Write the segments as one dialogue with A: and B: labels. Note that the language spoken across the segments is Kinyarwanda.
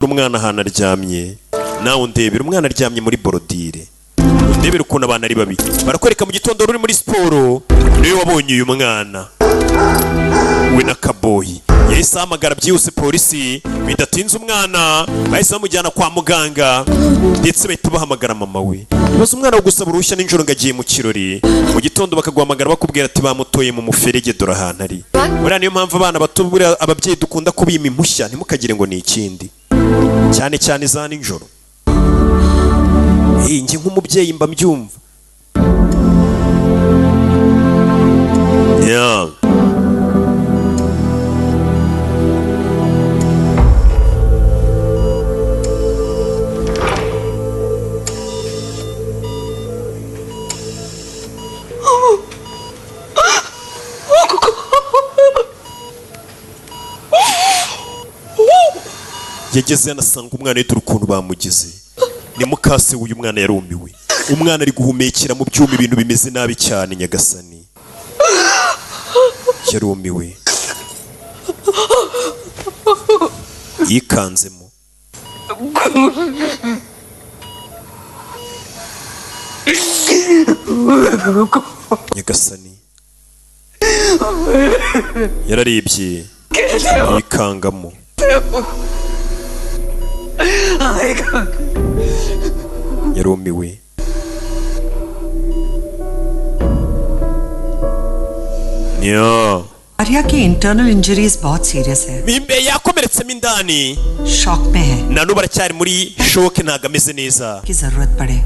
A: umwana ahantu aryamye, nawe undebera umwana aryamye muri borodire, undebera ukuntu abantu ari babiri, barakwereka mu gitondo ruri muri siporo, niwe wabonye uyu mwana we na kaboyi. Yahise ahamagara byihuse polisi, bidatinze umwana bahise bamujyana kwa muganga, ndetse bahita bahamagara mama we. Baza umwana wo gusaba uruhushya nijoro ngo agiye mu kirori, mu gitondo bakaguhamagara bakubwira ati bamutoye mu muferege dore ahantu ari. Buriya niyo mpamvu abana bato, buriya ababyeyi dukunda kubima impushya, ntimukagire ngo ni ikindi, cyane cyane za nijoro. Njye nk'umubyeyi mba mbyumva. Yageze yanasanga umwana yitwa ukuntu bamugize. Ni mukase uyu mwana yarumiwe. Umwana ari guhumekera mu byuma, ibintu bimeze nabi cyane nyagasani. Yarumiwe. Yikanzemo. Nyagasani. Yararebye. Yikangamo. Yarumiwe.
B: Arya की internal injuries बहुत सीरियस है.
A: Mimbe yakomeretsemo indani.
B: Shock में है.
A: Nanu baracyari muri shock, ntago ameze neza.
B: की जरूरत पड़े.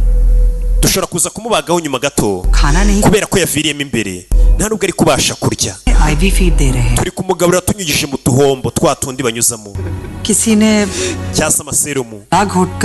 A: Dushobora kuza kumubagaho nyuma gato.
B: खाना नहीं.
A: Kubera ko yaviriyemo imbere. Nta nubwo ari kubasha kurya.
B: IV feed दे रहे हैं.
A: Turi kumugaburira tunyujije mu tuhombo twatundi banyuzamo.
B: किसी ने
A: cyasa amaserumu.
B: आग घोटकर